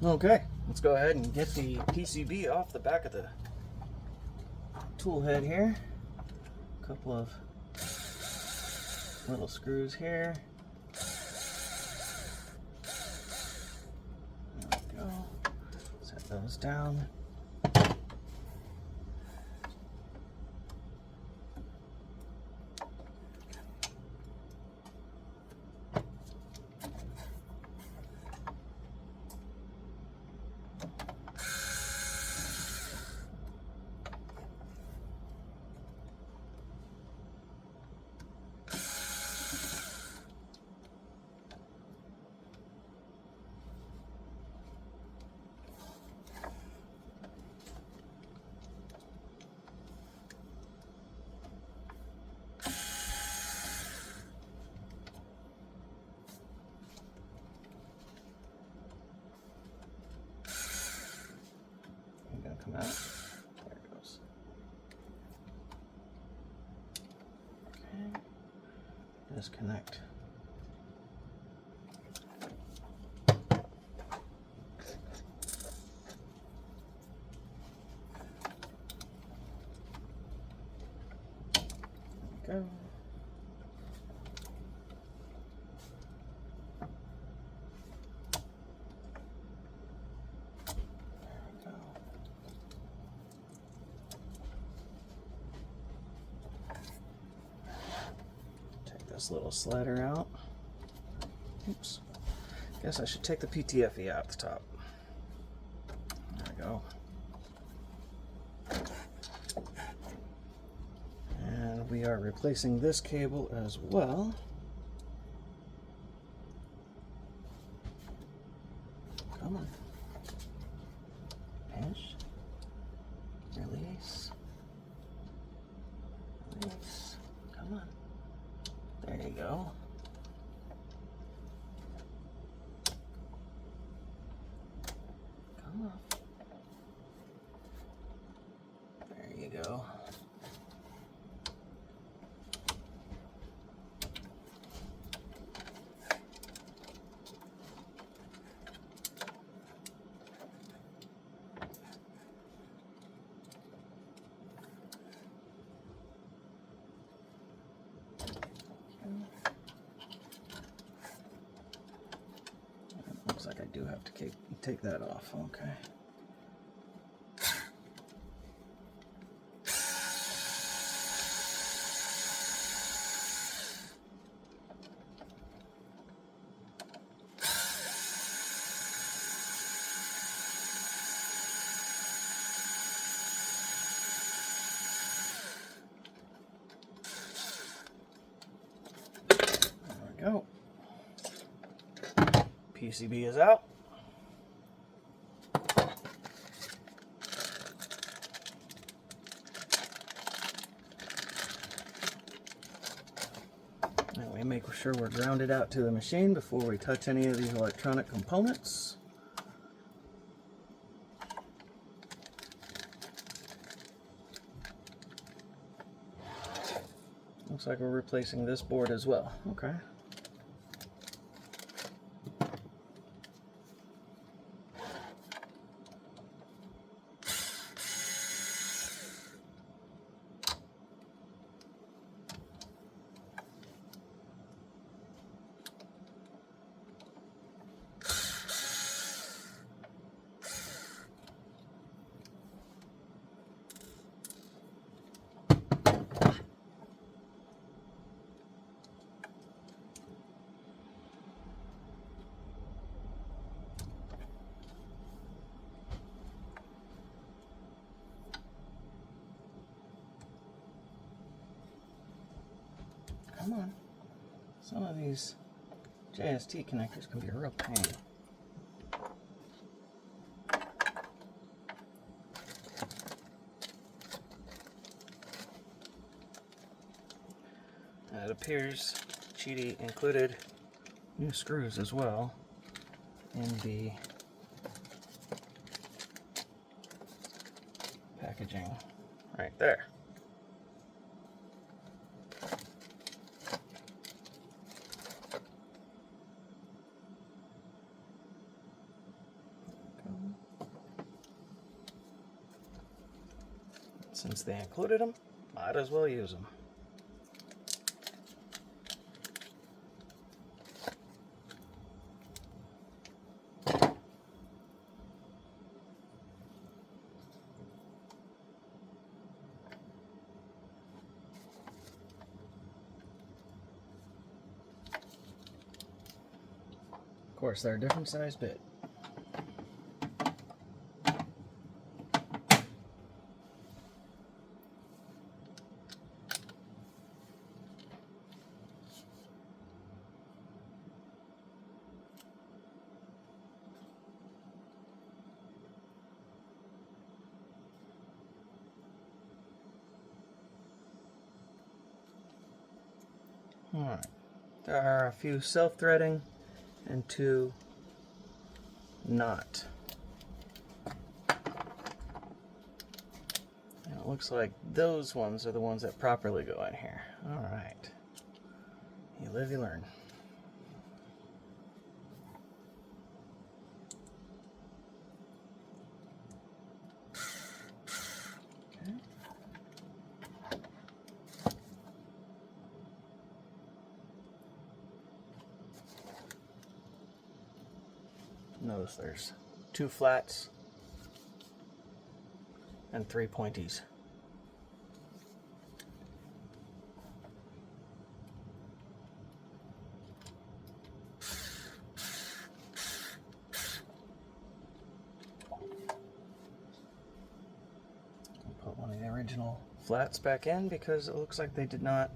Okay, let's go ahead and get the PCB off the back of the tool head here. A couple of little screws here. There we go. Set those down. Come out. There it goes. Okay. Disconnect. There we go. This little slider out. Oops. Guess I should take the PTFE out the top. There we go. And we are replacing this cable as well. Come on. Pinch. Release. Release. Come on. There you go. Come on. There you go. Looks like I do have to take that off. Okay. There we go. PCB is out. And we make sure we're grounded out to the machine before we touch any of these electronic components. Looks like we're replacing this board as well. Okay. Come on. Some of these JST connectors can be a real pain. It appears QIDI included new screws as well in the packaging right there. Since they included them, might as well use them. Of course, they're a different size bit. Alright, there are a few self-threading and 2 not. And it looks like those ones are the ones that properly go in here. Alright, you live, you learn. Notice there's 2 flats and 3 pointies. I'll put one of the original flats back in because it looks like they did not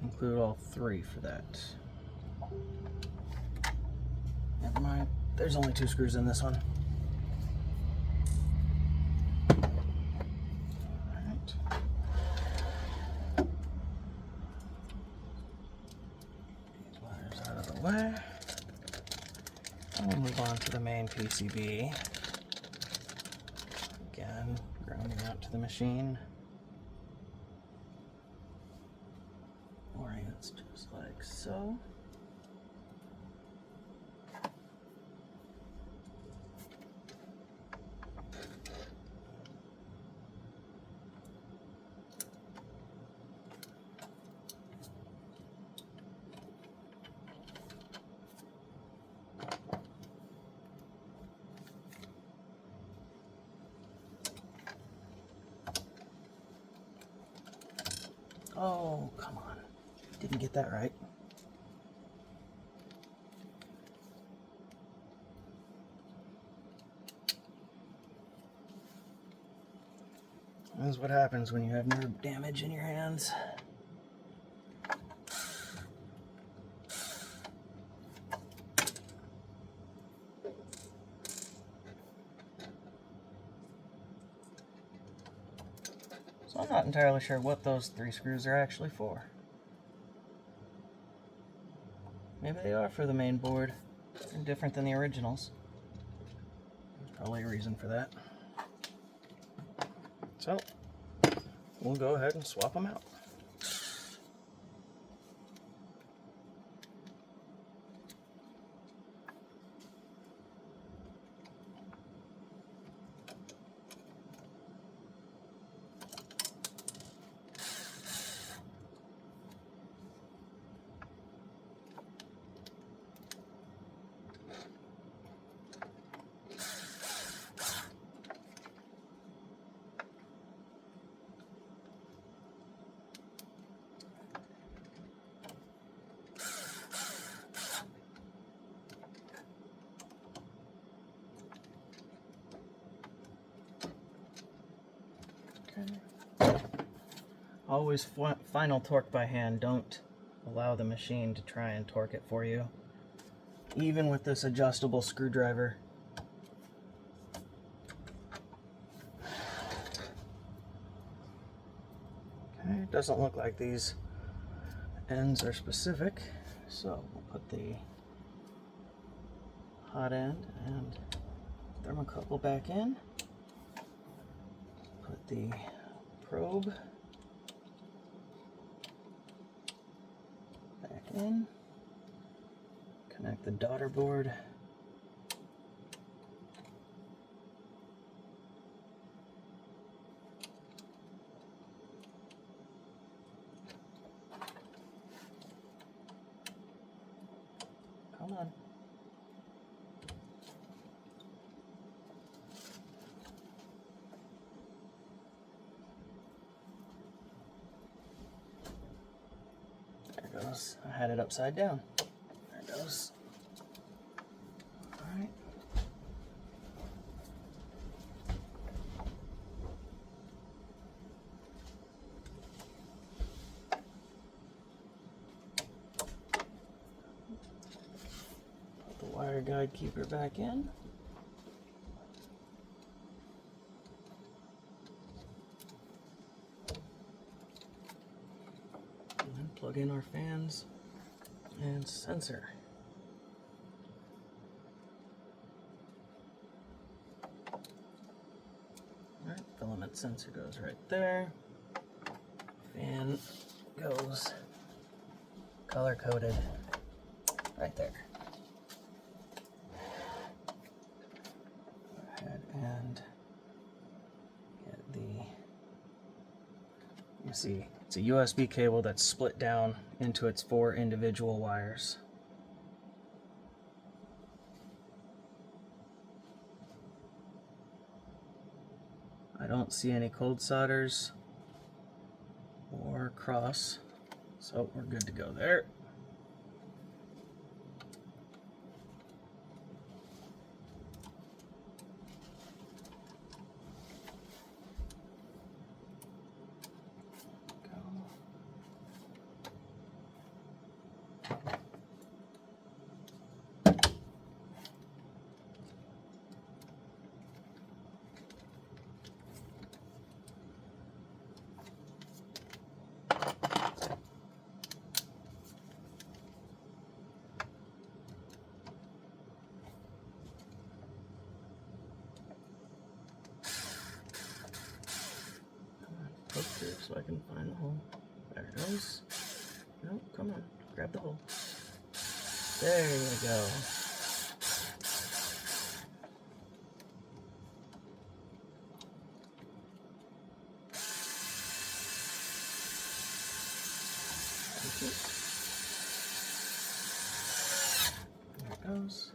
include all 3 for that. Never mind. There's only 2 screws in this one. Alright. These wires out of the way. And we'll move on to the main PCB. Again, grounding out to the machine. Orients just like so. Oh, come on. Didn't get that right. This is what happens when you have nerve damage in your hands. So I'm not entirely sure what those 3 screws are actually for. Maybe they are for the main board. They're different than the originals. There's probably a reason for that. So, we'll go ahead and swap them out. Always final torque by hand. Don't allow the machine to try and torque it for you. Even with this adjustable screwdriver. Okay, it doesn't look like these ends are specific, so we'll put the hot end and thermocouple back in. Put the probe back in. Connect the daughterboard. goes. I had it upside down. There it goes. All right. Put the wire guide keeper back in. Plug in our fans and sensor. Alright, filament sensor goes right there. Fan goes color coded right there. Go ahead and get the, you see, it's a USB cable that's split down into its 4 individual wires. I don't see any cold solders or cross, so we're good to go there. Poke through so I can find the hole. There it goes. No, come on, grab the hole. There you go. There it goes.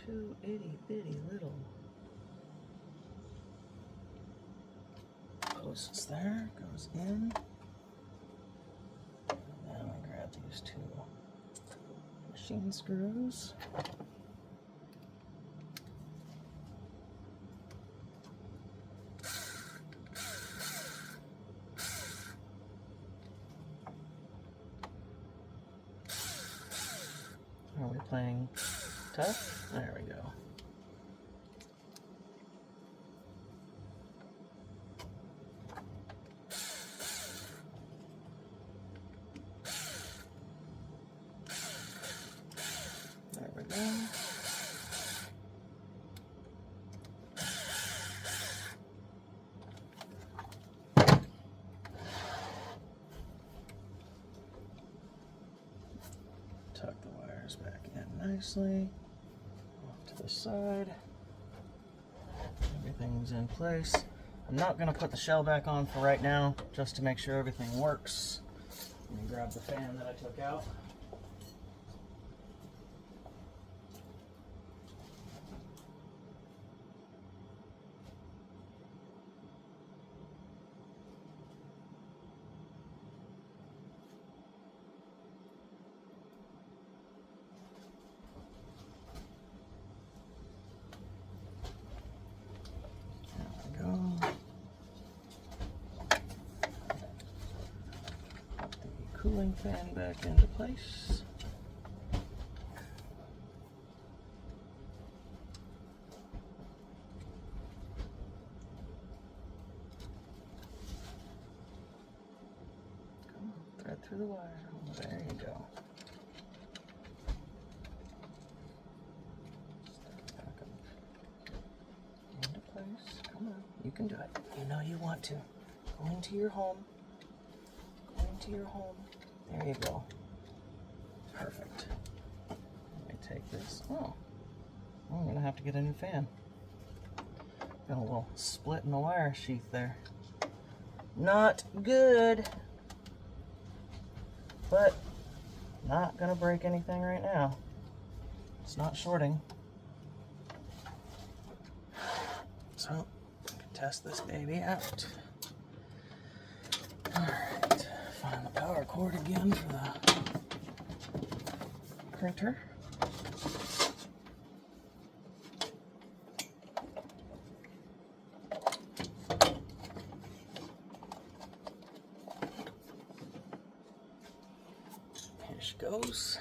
Two itty bitty little posts there, goes in. And then we grab these 2 machine screws. Are we playing tough? There we go. There we go. Tuck the wires back in nicely. Off to the side. Everything's in place. I'm not going to put the shell back on for right now, just to make sure everything works. Let me grab the fan that I took out. Cooling fan back into place. Come on, thread through the wire. There you go. Back up into place. Come on, you can do it. You know you want to. Go into your home. Go into your home. There you go. Perfect. Let me take this. Oh, I'm gonna have to get a new fan. Got a little split in the wire sheath there. Not good. But not gonna break anything right now. It's not shorting. So, test this baby out. Alright, find the power cord again for the printer. Here she goes.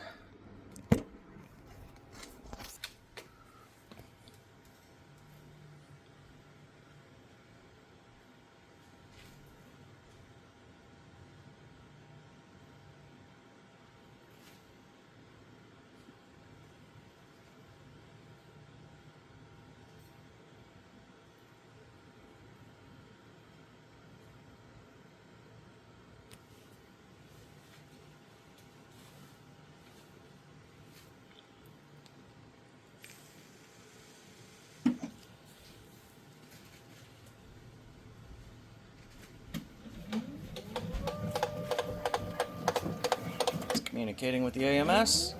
Communicating with the AMS.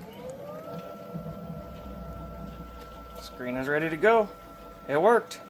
Screen is ready to go. It worked.